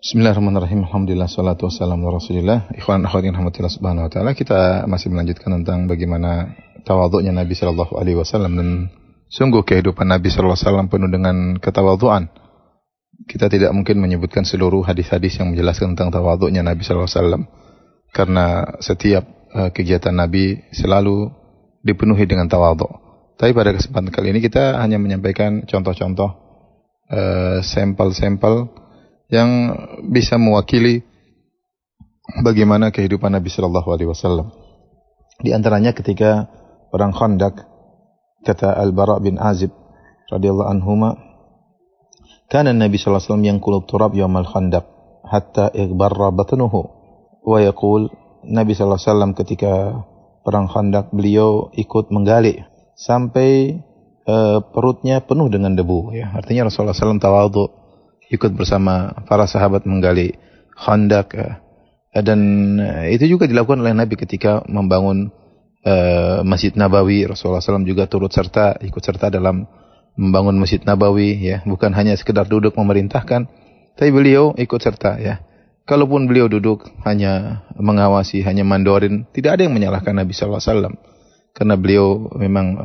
Bismillahirrahmanirrahim. Alhamdulillah, salatu wassalamu ala Rasulillah. Ikhwan akhwat rahmatillah subhanahu wa ta'ala. Kita masih melanjutkan tentang bagaimana tawadhu'nya Nabi sallallahu alaihi wasallam, dan sungguh kehidupan Nabi sallallahu alaihi wasallam penuh dengan ketawadhu'an. Kita tidak mungkin menyebutkan seluruh hadis-hadis yang menjelaskan tentang tawadhu'nya Nabi sallallahu alaihi wasallam, karena setiap kegiatan Nabi selalu dipenuhi dengan tawadhu'. Tapi pada kesempatan kali ini kita hanya menyampaikan contoh-contoh sampel-sampel yang bisa mewakili bagaimana kehidupan Nabi sallallahu alaihi wasallam. Di antaranya ketika perang Khandaq, kata Al-Bara bin Azib radhiyallahu anhuma, kana Nabi sallallahu alaihi wasallam yanqulu turab yaumal Khandaq hatta ighbarra batnuhu wa yaqul, Nabi sallallahu alaihi wasallam ketika perang Khandaq beliau ikut menggali sampai perutnya penuh dengan debu, ya. Artinya Rasulullah SAW tawadhu, ikut bersama para sahabat menggali Khandaq, dan itu juga dilakukan oleh Nabi ketika membangun Masjid Nabawi. Rasulullah SAW juga ikut serta dalam membangun Masjid Nabawi, ya, bukan hanya sekedar duduk memerintahkan, tapi beliau ikut serta, ya. Kalaupun beliau duduk hanya mengawasi, hanya mandorin, tidak ada yang menyalahkan Nabi SAW, karena beliau memang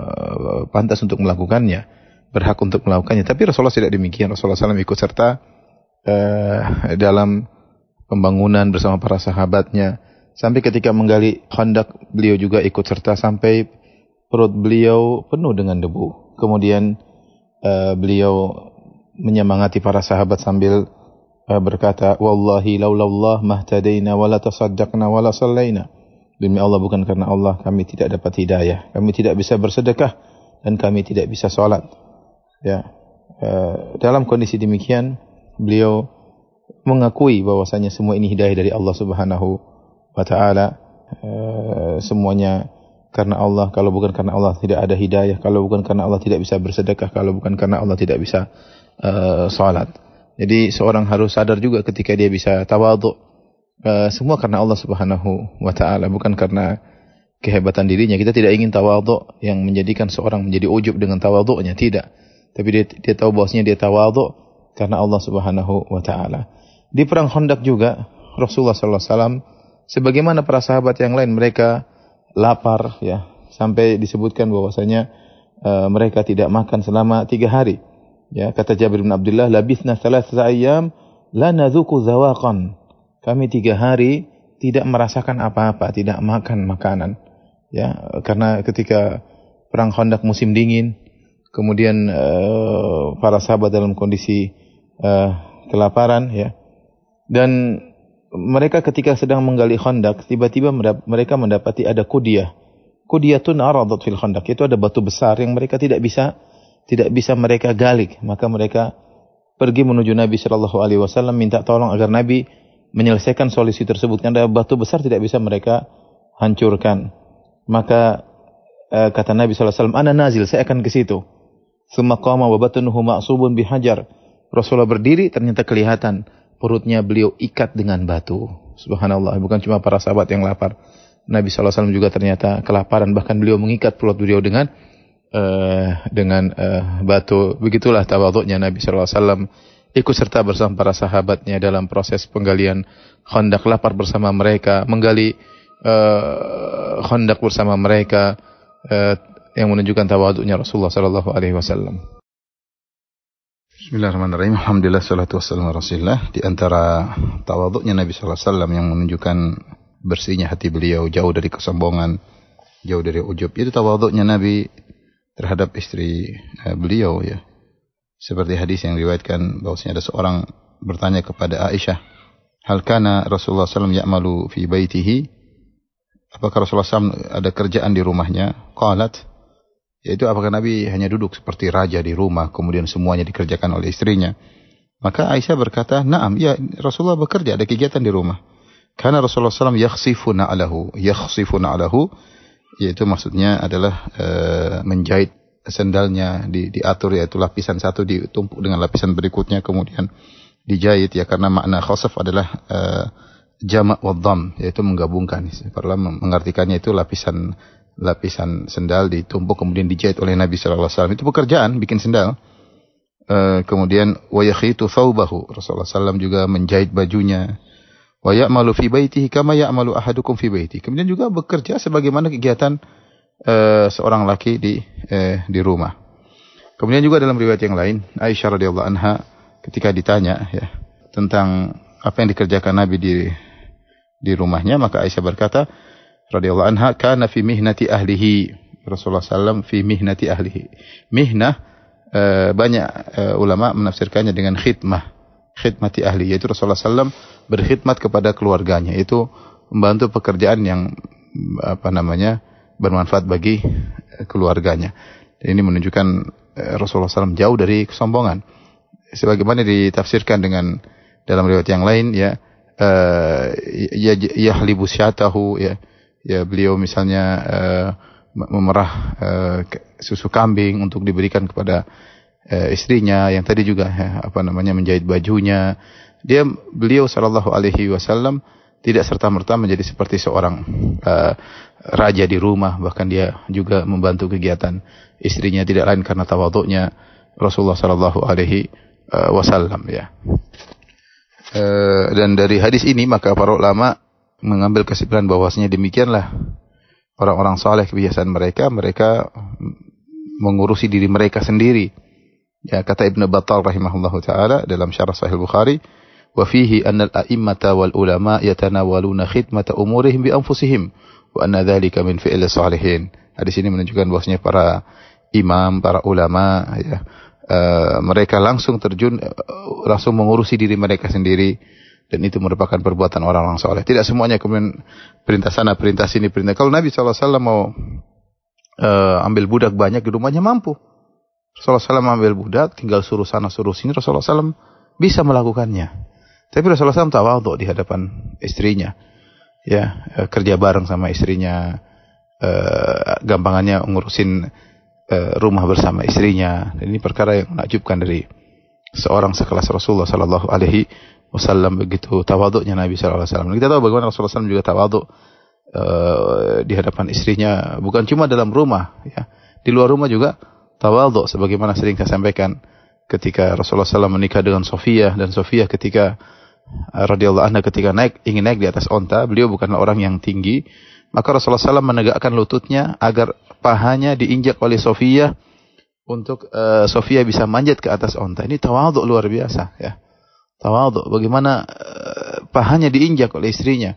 pantas untuk melakukannya, berhak untuk melakukannya. Tapi Rasulullah tidak demikian. Rasulullah SAW ikut serta dalam pembangunan bersama para sahabatnya. Sampai ketika menggali Khandaq, beliau juga ikut serta sampai perut beliau penuh dengan debu. Kemudian beliau menyemangati para sahabat sambil berkata, wallahi laulallah mahtadaina wala tasaddaqna wala sallaina. Demi Allah, bukan karena Allah kami tidak dapat hidayah, kami tidak bisa bersedekah, dan kami tidak bisa sholat. Ya, dalam kondisi demikian beliau mengakui bahwasanya semua ini hidayah dari Allah Subhanahu wa taala. Semuanya karena Allah. Kalau bukan karena Allah tidak ada hidayah, kalau bukan karena Allah tidak bisa bersedekah, kalau bukan karena Allah tidak bisa salat. Jadi seorang harus sadar juga ketika dia bisa tawadhu, semua karena Allah Subhanahu wa taala, bukan karena kehebatan dirinya. Kita tidak ingin tawadhu yang menjadikan seorang menjadi ujub dengan tawadhu'nya, tidak. Tapi dia tahu bahwasanya dia tawadhu karena Allah Subhanahu wa taala. Di perang Khandaq juga Rasulullah sallallahu alaihi wasallam sebagaimana para sahabat yang lain, mereka lapar, ya, sampai disebutkan bahwasanya mereka tidak makan selama 3 hari. Ya, kata Jabir bin Abdullah, labithna 3 ayyam la nadzuku zawaqan. Kami 3 hari tidak merasakan apa-apa, tidak makan makanan. Ya, karena ketika perang Khandaq musim dingin, kemudian para sahabat dalam kondisi kelaparan, ya. Dan mereka ketika sedang menggali Khandaq, tiba-tiba mereka mendapati ada kudiyah. Kudiyatun aradat fil Khandaq, itu ada batu besar yang mereka tidak bisa mereka gali. Maka mereka pergi menuju Nabi sallallahu alaihi wasallam minta tolong agar Nabi menyelesaikan solusi tersebut, karena batu besar tidak bisa mereka hancurkan. Maka kata Nabi sallallahu alaihi wasallam, ana nazil, saya akan ke situ. Tsumma qama wa batnuhu ma'subun bihajar. Rasulullah berdiri, ternyata kelihatan perutnya beliau ikat dengan batu. Subhanallah, bukan cuma para sahabat yang lapar, Nabi sallallahu alaihi wasallam juga ternyata kelaparan, bahkan beliau mengikat perut beliau dengan batu. Begitulah tawadhu'nya Nabi sallallahu alaihi wasallam, ikut serta bersama para sahabatnya dalam proses penggalian Khandaq, lapar bersama mereka, menggali Khandaq bersama mereka, yang menunjukkan tawadhu'nya Rasulullah sallallahu alaihi wasallam. Bismillahirrahmanirrahim. Alhamdulillah, salatu wassalamu ala Rasulillah. Di antara tawadhu'nya Nabi sallallahu alaihi wasallam yang menunjukkan bersihnya hati beliau, jauh dari kesombongan, jauh dari ujub, itu tawadhu'nya Nabi terhadap istri beliau, ya. Seperti hadis yang diriwayatkan bahwasanya ada seorang bertanya kepada Aisyah, hal kana Rasulullah SAW ya'malu fi baitihi, apakah Rasulullah SAW ada kerjaan di rumahnya? Qalat, yaitu apakah Nabi hanya duduk seperti raja di rumah, kemudian semuanya dikerjakan oleh istrinya? Maka Aisyah berkata, na'am, ya, Rasulullah bekerja, ada kegiatan di rumah. Karena Rasulullah SAW yakhsifu na'lahu, yaitu maksudnya adalah menjahit sendalnya, diatur, yaitu lapisan satu ditumpuk dengan lapisan berikutnya, kemudian dijahit, ya, karena makna khasaf adalah jama' wa dham, yaitu menggabungkan. Para mengartikannya itu lapisan sendal ditumpuk kemudian dijahit oleh Nabi sallallahu alaihi wasallam. Itu pekerjaan bikin sendal. Kemudian wa yakhitu thawbahu. Rasulullah SAW juga menjahit bajunya. Wa ya'malu fi baitihi kama ya'malu ahadukum fi baitihi. Kemudian juga bekerja sebagaimana kegiatan seorang laki di rumah. Kemudian juga dalam riwayat yang lain, Aisyah radhiyallahu anha ketika ditanya ya tentang apa yang dikerjakan Nabi di rumahnya, maka Aisyah berkata radhiyallahu anha, kana fi mihnati ahlihi. Rasulullah SAW fi mihnati ahlihi. Mihnah banyak ulama menafsirkannya dengan khidmati ahli, yaitu Rasulullah SAW berkhidmat kepada keluarganya, itu membantu pekerjaan yang bermanfaat bagi keluarganya. Dan ini menunjukkan Rasulullah SAW jauh dari kesombongan. Sebagaimana ditafsirkan dengan dalam riwayat yang lain ya, yahlibu syatahu ya, beliau misalnya memerah susu kambing untuk diberikan kepada istrinya, yang tadi juga menjahit bajunya. Beliau sallallahu alaihi wasallam tidak serta-merta menjadi seperti seorang raja di rumah, bahkan dia juga membantu kegiatan istrinya, tidak lain karena tawadhu'nya Rasulullah sallallahu alaihi wasallam ya. Dan dari hadis ini maka para ulama mengambil kesimpulan bahwasanya demikianlah orang-orang saleh kebiasaan mereka mengurusi diri mereka sendiri. Ya, kata Ibnu Battal rahimahullahu taala dalam syarah Sahih Bukhari, wa fihi anna al-a'immata wal ulama yatanawaluna khidmata umurihim bi anfusihim wa anna dzalika min fi'li salihin. Hadis ini menunjukkan bahwasanya para imam, para ulama ya, mereka langsung terjun, langsung mengurusi diri mereka sendiri, dan itu merupakan perbuatan orang-orang saleh. Tidak semuanya kemudian perintah sana, perintah sini, perintah. Kalau Nabi SAW mau ambil budak banyak di rumahnya mampu. Rasulullah SAW ambil budak, tinggal suruh sana suruh sini, Rasulullah SAW bisa melakukannya. Tapi Rasulullah SAW tawadhu di hadapan istrinya, ya, kerja bareng sama istrinya, gampangannya ngurusin rumah bersama istrinya. Dan ini perkara yang menakjubkan dari seorang sekelas Rasulullah Sallallahu Alaihi Wasallam, begitu tawadhu'nya Nabi Sallallahu Alaihi Wasallam. Kita tahu bagaimana Rasulullah SAW juga tawadhu di hadapan istrinya, bukan cuma dalam rumah, ya, di luar rumah juga tawadhu, sebagaimana sering saya sampaikan ketika Rasulullah SAW menikah dengan Sofiyah, dan Sofiyah ketika radhiyallahu anha ketika ingin naik di atas onta, beliau bukanlah orang yang tinggi, maka Rasulullah SAW menegakkan lututnya agar pahanya diinjak oleh Sofiyah untuk Sofiyah bisa manjat ke atas onta. Ini tawadhu luar biasa ya. Tawadhu bagaimana pahanya diinjak oleh istrinya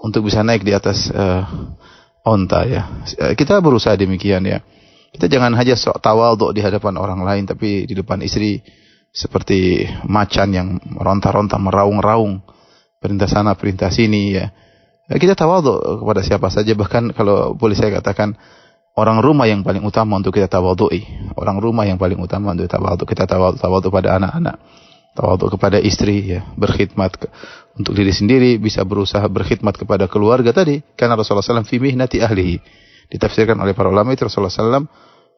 untuk bisa naik di atas onta ya. Kita berusaha demikian ya. Kita jangan hanya sok tawadhu di hadapan orang lain, tapi di depan istri seperti macan yang meronta-ronta, meraung-raung, perintah sana, perintah sini ya. Kita tawadhu kepada siapa saja, bahkan kalau boleh saya katakan orang rumah yang paling utama untuk kita tawadhui. Orang rumah yang paling utama untuk tawadhu. Kita tawadhu pada anak-anak, tawadhu kepada istri ya, berkhidmat untuk diri sendiri, bisa berusaha berkhidmat kepada keluarga tadi, karena Rasulullah SAW fi mihnati ahlihi. Ditafsirkan oleh para ulama itu Rasulullah SAW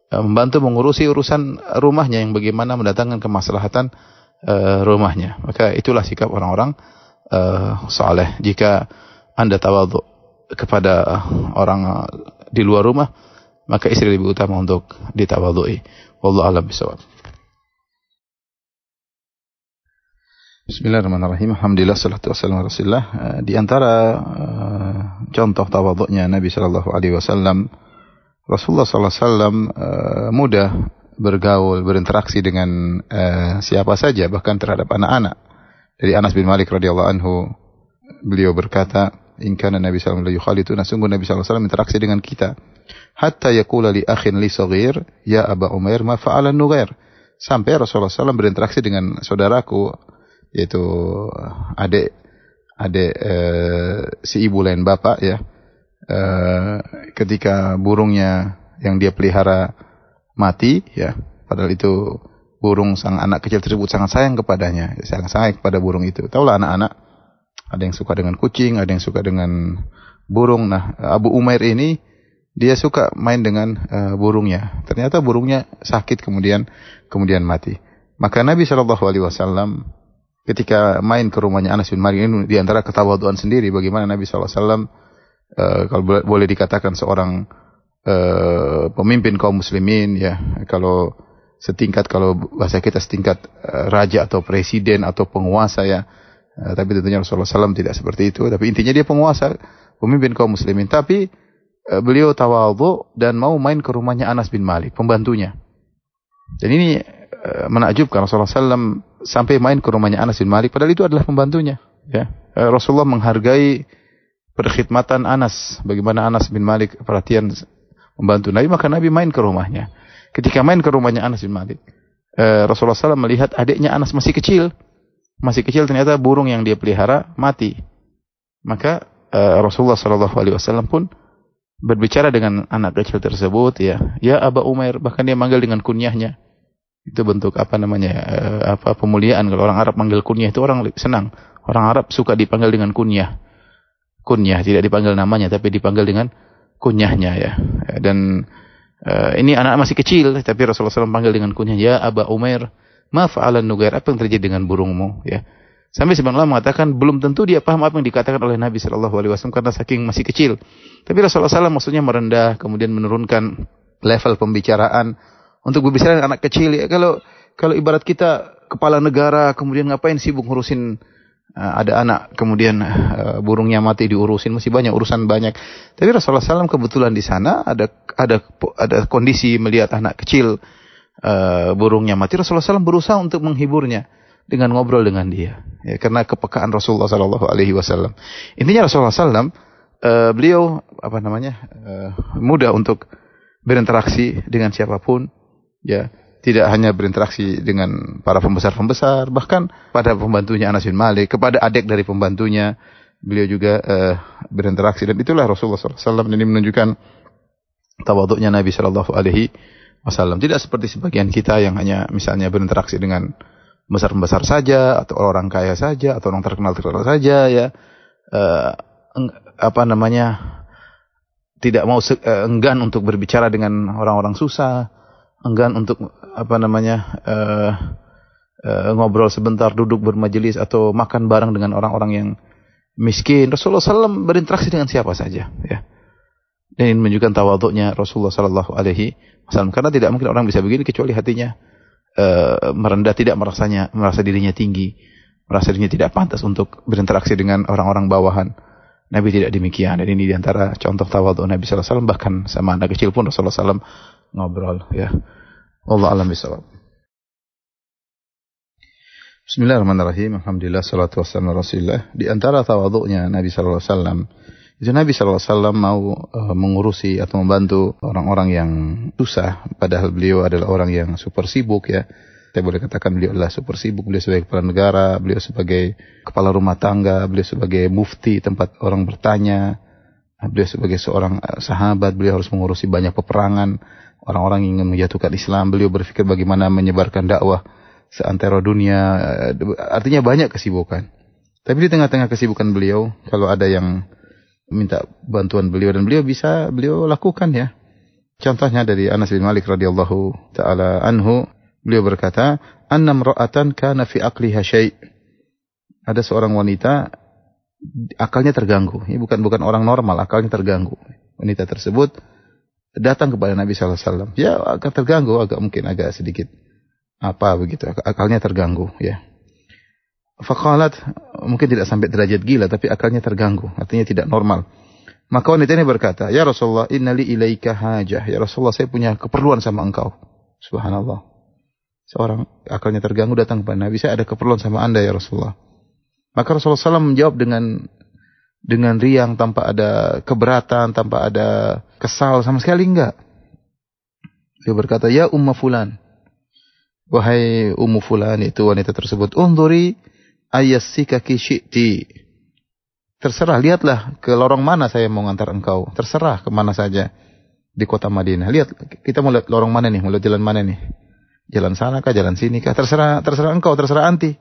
membantu mengurusi urusan rumahnya, yang bagaimana mendatangkan kemaslahatan rumahnya. Maka itulah sikap orang-orang saleh. Jika Anda tawadhu kepada orang di luar rumah, maka istri lebih utama untuk ditawadhui. Wallahu a'lam bishawab. Bismillahirrahmanirrahim. Alhamdulillah, salatu wassalamu ala Rasulillah. Di antara contoh tawadhu'nya Nabi sallallahu alaihi wasallam, Rasulullah sallallahu alaihi wasallam mudah bergaul, berinteraksi dengan siapa saja, bahkan terhadap anak-anak. Dari Anas bin Malik radhiyallahu anhu, beliau berkata, "In kana Nabi sallallahu alaihi wasallam yukhalituna", sungguh Nabi sallallahu alaihi wasallam interaksi dengan kita. Hatta yaqula li akhin li saghir, "Ya Aba Umair, ma fa'ala an-nughair?" Sampai Rasulullah SAW berinteraksi dengan saudaraku, yaitu adik si ibu lain bapak ya, ketika burungnya yang dia pelihara mati ya, padahal itu burung sang anak kecil tersebut sangat sayang kepadanya, sangat sayang kepada burung itu. Taulah anak-anak, ada yang suka dengan kucing, ada yang suka dengan burung. Nah, Abu Umair ini dia suka main dengan burungnya. Ternyata burungnya sakit kemudian mati. Maka Nabi SAW ketika main ke rumahnya Anas bin Malik, ini di antara ketawadhuan sendiri bagaimana Nabi SAW kalau boleh dikatakan seorang pemimpin kaum muslimin ya, kalau setingkat, kalau bahasa kita setingkat raja atau presiden atau penguasa ya. Tapi tentunya Rasulullah SAW tidak seperti itu. Tapi intinya dia penguasa, pemimpin kaum muslimin. Tapi beliau tawadhu dan mau main ke rumahnya Anas bin Malik, pembantunya. Dan ini menakjubkan, Rasulullah SAW sampai main ke rumahnya Anas bin Malik, padahal itu adalah pembantunya. Ya. Rasulullah menghargai perkhidmatan Anas, bagaimana Anas bin Malik perhatian membantu Nabi, maka Nabi main ke rumahnya. Ketika main ke rumahnya Anas bin Malik, Rasulullah SAW melihat adiknya Anas masih kecil ternyata burung yang dia pelihara mati. Maka Rasulullah SAW pun berbicara dengan anak kecil tersebut, ya Aba Umair, bahkan dia manggil dengan kunyahnya. Itu bentuk pemuliaan. Kalau orang Arab manggil kunyah itu orang senang. Orang Arab suka dipanggil dengan kunyah. Kunyah tidak dipanggil namanya, tapi dipanggil dengan kunyahnya ya. Dan ini anak masih kecil, tapi Rasulullah SAW panggil dengan kunyah, ya Aba Umair, ma fa'alan nugair, apa yang terjadi dengan burungmu ya. Sampai sebenarnya mengatakan belum tentu dia paham apa yang dikatakan oleh Nabi SAW karena saking masih kecil. Tapi Rasulullah SAW maksudnya merendah, kemudian menurunkan level pembicaraan untuk berbicara dengan anak kecil ya. Kalau ibarat kita kepala negara, kemudian ngapain sibuk ngurusin ada anak, kemudian burungnya mati diurusin, masih banyak urusan banyak. Tapi Rasulullah SAW kebetulan di sana ada kondisi melihat anak kecil burungnya mati. Rasulullah SAW berusaha untuk menghiburnya dengan ngobrol dengan dia, ya, karena kepekaan Rasulullah SAW. Intinya Rasulullah SAW beliau mudah untuk berinteraksi dengan siapapun, ya. Tidak hanya berinteraksi dengan para pembesar-pembesar, bahkan pada pembantunya Anas bin Malik, kepada adik dari pembantunya, beliau juga berinteraksi. Dan itulah Rasulullah SAW. Ini menunjukkan tawaduknya Nabi SAW. Tidak seperti sebagian kita yang hanya misalnya berinteraksi dengan besar-besar saja, atau orang kaya saja, atau orang terkenal saja, ya. Tidak mau enggan untuk berbicara dengan orang-orang susah, enggan untuk ngobrol sebentar, duduk bermajelis atau makan bareng dengan orang-orang yang miskin. Rasulullah SAW berinteraksi dengan siapa saja, ya. Dan ini menunjukkan tawaduknya Rasulullah SAW. Karena tidak mungkin orang bisa begini kecuali hatinya merendah, tidak merasa dirinya tinggi, merasa dirinya tidak pantas untuk berinteraksi dengan orang-orang bawahan. Nabi tidak demikian. Dan ini diantara contoh tawaduk Nabi SAW. Bahkan sama anak kecil pun Rasulullah SAW ngobrol, ya. Allah alam bisawab. Bismillahirrahmanirrahim. Alhamdulillah, salatu wassalamu ala Rasulillah. Di antara tawaduknya Nabi sallallahu alaihi wasallam, itu Nabi sallallahu alaihi wasallam mau mengurusi atau membantu orang-orang yang susah, padahal beliau adalah orang yang super sibuk, ya. Saya boleh katakan beliau adalah super sibuk. Beliau sebagai kepala negara, beliau sebagai kepala rumah tangga, beliau sebagai mufti tempat orang bertanya, beliau sebagai seorang sahabat, beliau harus mengurusi banyak peperangan. Orang-orang ingin menjatuhkan Islam, beliau berpikir bagaimana menyebarkan dakwah seantero dunia. Artinya banyak kesibukan. Tapi di tengah-tengah kesibukan beliau, kalau ada yang minta bantuan beliau dan beliau lakukan, ya. Contohnya dari Anas bin Malik radhiyallahu taala anhu, beliau berkata, "Annam ra'atan kana fi aqliha syai'." Ada seorang wanita akalnya terganggu. Ini bukan orang normal, akalnya terganggu. Wanita tersebut datang kepada Nabi sallallahu alaihi wasallam. Ya, agak terganggu, mungkin agak sedikit begitu, akalnya terganggu, ya. Faqalat, mungkin tidak sampai derajat gila, tapi akalnya terganggu, artinya tidak normal. Maka wanita ini berkata, "Ya Rasulullah, innali ilaika hajah." Ya Rasulullah, saya punya keperluan sama engkau. Subhanallah. Seorang akalnya terganggu datang kepada Nabi, "Saya ada keperluan sama Anda ya Rasulullah." Maka Rasulullah SAW menjawab dengan riang, tanpa ada keberatan, tanpa ada kesal sama sekali, enggak. Dia berkata, "Ya Umma Fulan." Wahai Ummu Fulan, itu wanita tersebut, "Undhuri ayyassikaki syi'ti." Terserah, lihatlah ke lorong mana saya mau ngantar engkau. Terserah kemana saja di kota Madinah. Lihat, kita mau lihat lorong mana nih, mau lihat jalan mana nih. Jalan sana kah, jalan sini kah? Terserah engkau, terserah anti.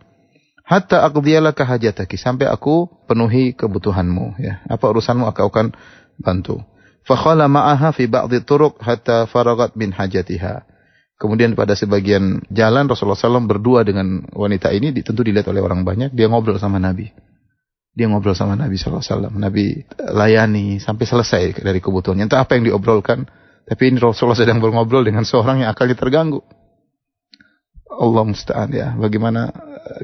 Hatta aqdiyalaka hajataki, sampai aku penuhi kebutuhanmu, ya. Apa urusanmu aku akan bantu. Fa khala ma'aha fi ba'dhi turuq hatta faragat min hajatiha. Kemudian pada sebagian jalan Rasulullah SAW berdua dengan wanita ini, tentu dilihat oleh orang banyak. Dia ngobrol sama Nabi. SAW. Nabi layani sampai selesai dari kebutuhannya. Entah apa yang diobrolkan, tapi ini Rasulullah sedang ngobrol dengan seorang yang akalnya terganggu. Allah musta'an ya. Bagaimana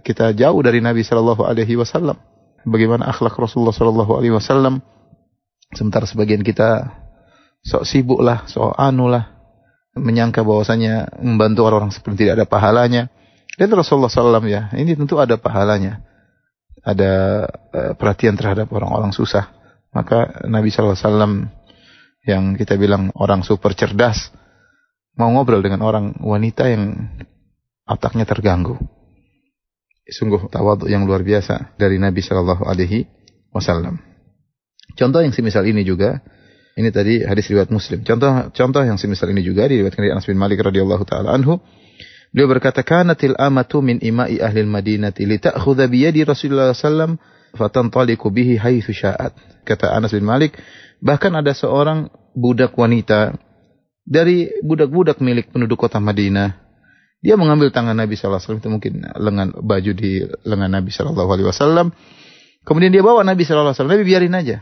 kita jauh dari Nabi sallallahu alaihi wasallam. Bagaimana akhlak Rasulullah sallallahu alaihi wasallam. Sementara sebagian kita sok sibuk lah, sok anu lah, menyangka bahwasanya membantu orang-orang seperti tidak ada pahalanya. Dan Rasulullah sallallahu ya, ini tentu ada pahalanya. Ada perhatian terhadap orang-orang susah. Maka Nabi sallallahu alaihi wasallam yang kita bilang orang super cerdas mau ngobrol dengan orang wanita yang otaknya terganggu. Sungguh tawadhu yang luar biasa dari Nabi sallallahu alaihi wasallam. Contoh yang semisal ini juga, ini tadi hadis riwayat Muslim. Contoh yang semisal ini juga diriwayatkan dari Anas bin Malik radhiyallahu taala anhu. Beliau berkata, "Kanatil amatu min ima'i ahli al-Madinati li ta'khudha bi yadi Rasulullah sallallahu alaihi wasallam fatantaliqu bihi haitsu sya'at." Kata Anas bin Malik, bahkan ada seorang budak wanita dari budak-budak milik penduduk kota Madinah. Dia mengambil tangan Nabi sallallahu alaihi wasallam, itu mungkin lengan baju di lengan Nabi sallallahu alaihi wasallam. Kemudian dia bawa Nabi sallallahu alaihi wasallam, Nabi biarin aja.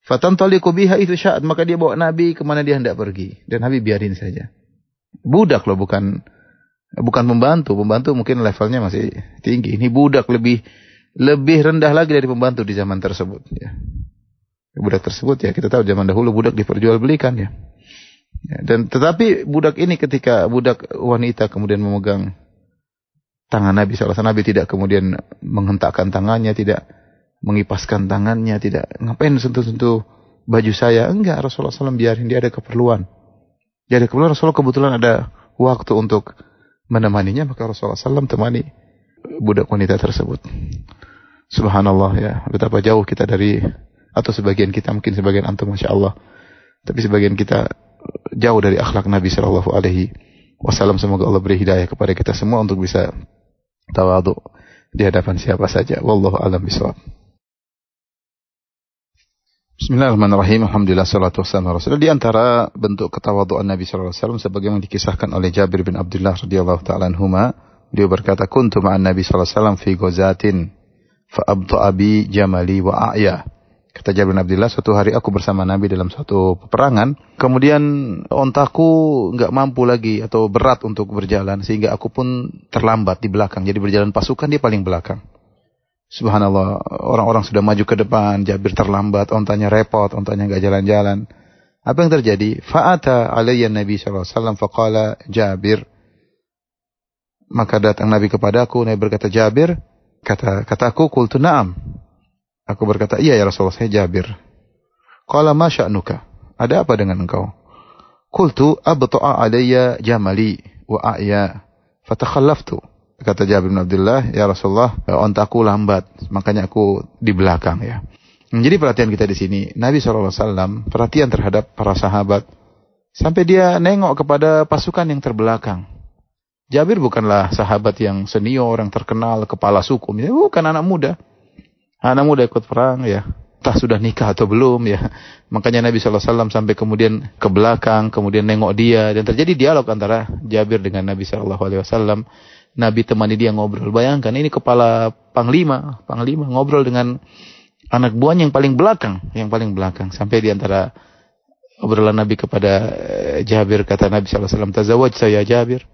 Fatantaliqu biha haitsu sya'at, maka dia bawa Nabi kemana dia hendak pergi dan Nabi biarin saja. Budak loh, bukan pembantu. Pembantu mungkin levelnya masih tinggi. Ini budak lebih rendah lagi dari pembantu di zaman tersebut. Ya. Budak tersebut ya kita tahu zaman dahulu budak diperjualbelikan ya. Dan tetapi budak ini ketika budak wanita kemudian memegang tangan Nabi SAW, Nabi tidak kemudian menghentakkan tangannya, tidak mengipaskan tangannya, tidak ngapain sentuh-sentuh baju saya. Enggak, Rasulullah SAW biarin, dia ada keperluan. Dia ada keperluan, Rasulullah kebetulan ada waktu untuk menemaninya, maka Rasulullah SAW temani budak wanita tersebut. Subhanallah ya, betapa jauh kita dari, atau sebagian kita, mungkin sebagian antum Masya Allah, tapi sebagian kita jauh dari akhlak Nabi Sallallahu Alaihi Wasallam. Semoga Allah beri hidayah kepada kita semua untuk bisa tawadhu di hadapan siapa saja. Wallahu a'lam bishawab. Bismillahirrahmanirrahim. Alhamdulillah salatu wassalamu ala Rasulillah. Di antara bentuk ketawadhuan Nabi sallallahu alaihi wasallam sebagaimana dikisahkan oleh Jabir bin Abdullah radhiyallahu taala anhuma, beliau berkata, "Kuntu ma'an Nabi sallallahu alaihi wasallam fi ghazatin fa abta'a bi jamali wa a'ya." Kata Jabir bin Abdullah, suatu hari aku bersama Nabi dalam suatu peperangan, kemudian ontaku enggak mampu lagi atau berat untuk berjalan sehingga aku pun terlambat di belakang. Jadi berjalan pasukan dia paling belakang. Subhanallah, orang-orang sudah maju ke depan, Jabir terlambat, ontanya repot, ontanya enggak jalan-jalan. Apa yang terjadi? Fa'ata alayya Nabi sallallahu alaihi wasallam faqala Jabir. Maka datang Nabi kepadaku, Nabi berkata, Jabir, kataku, qultu na'am. Aku berkata, iya ya Rasulullah, saya Jabir. Qala ma sya'nuka? Ada apa dengan engkau? Qultu abta'a alayya jamali wa a'ya fatakhallaftu. Kata Jabir bin Abdullah, ya Rasulullah, ontaku lambat, makanya aku di belakang ya. Jadi perhatian kita di sini, Nabi SAW perhatian terhadap para sahabat sampai dia nengok kepada pasukan yang terbelakang. Jabir bukanlah sahabat yang senior, yang terkenal, kepala suku, bukan anak muda. Anak muda ikut perang ya, entah sudah nikah atau belum ya. Makanya Nabi SAW sampai kemudian ke belakang, kemudian nengok dia, dan terjadi dialog antara Jabir dengan Nabi SAW. Nabi temani dia ngobrol. Bayangkan ini kepala panglima ngobrol dengan anak buahnya yang paling belakang. Sampai di antara obrolan Nabi kepada Jabir, kata Nabi SAW, "Tazawwaj saya Jabir."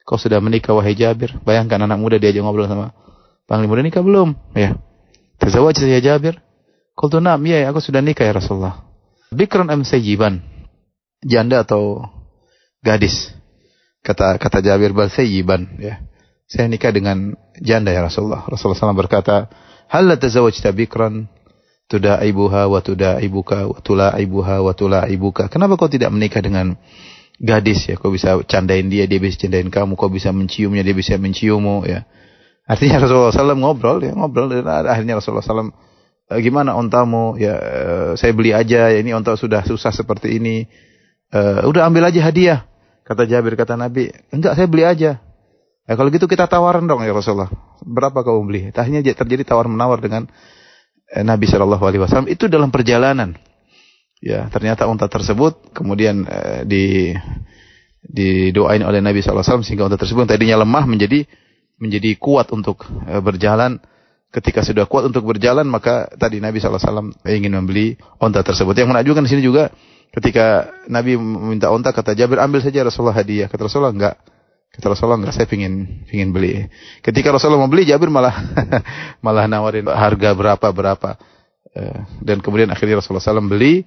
Kau sudah menikah wahai Jabir. Bayangkan anak muda diajak ngobrol sama panglima, udah nikah belum? Ya. Tazawwaj saya Jabir. Qultu na'am, ya aku sudah nikah ya Rasulullah. Bikran am sayyiban? Janda atau gadis? Kata Jabir, bal sayyiban ya. Saya nikah dengan janda ya Rasulullah. Rasulullah SAW berkata, hal la tazawwajta bikran tudaibuha wa tudaibuka wa tulaibuha wa tulaibuka. Kenapa kau tidak menikah dengan gadis ya? Kau bisa candain dia bisa candain kamu. Kau bisa menciumnya, dia bisa menciummu ya. Artinya Rasulullah SAW ngobrol dan akhirnya Rasulullah SAW, gimana ontamu? Ya saya beli aja. Ya, ini onta sudah susah seperti ini. Udah ambil aja hadiah. Kata Jabir, kata Nabi, enggak, saya beli aja. Ya, kalau gitu kita tawaran dong ya Rasulullah. Berapa kau beli? Akhirnya terjadi tawar menawar dengan Nabi SAW. Itu dalam perjalanan. Ya ternyata onta tersebut kemudian didoain oleh Nabi SAW sehingga onta tersebut tadinya lemah menjadi kuat untuk berjalan. Ketika sudah kuat untuk berjalan, maka tadi Nabi SAW ingin membeli onta tersebut. Yang menakjubkan di sini juga, ketika Nabi meminta onta, kata Jabir, ambil saja Rasulullah hadiah. Kata Rasulullah, enggak, Kata Rasulullah, enggak, saya pingin beli. Ketika Rasulullah mau beli, Jabir malah malah nawarin harga berapa. Dan kemudian akhirnya Rasulullah SAW beli.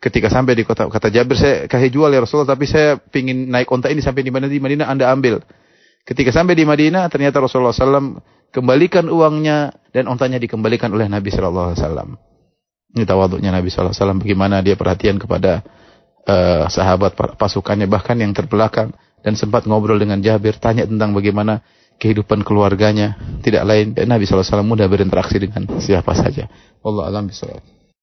Ketika sampai di kota, kata Jabir, saya kasih jual ya Rasulullah, tapi saya pingin naik onta ini sampai di Madinah, Anda ambil. Ketika sampai di Madinah, ternyata Rasulullah SAW kembalikan uangnya dan ontanya dikembalikan oleh Nabi SAW. Ini tawaduknya Nabi SAW, bagaimana dia perhatian kepada sahabat pasukannya, bahkan yang terbelakang, dan sempat ngobrol dengan Jabir, tanya tentang bagaimana kehidupan keluarganya. Tidak lain, Nabi SAW mudah berinteraksi dengan siapa saja. Wallahu a'lam bishawab.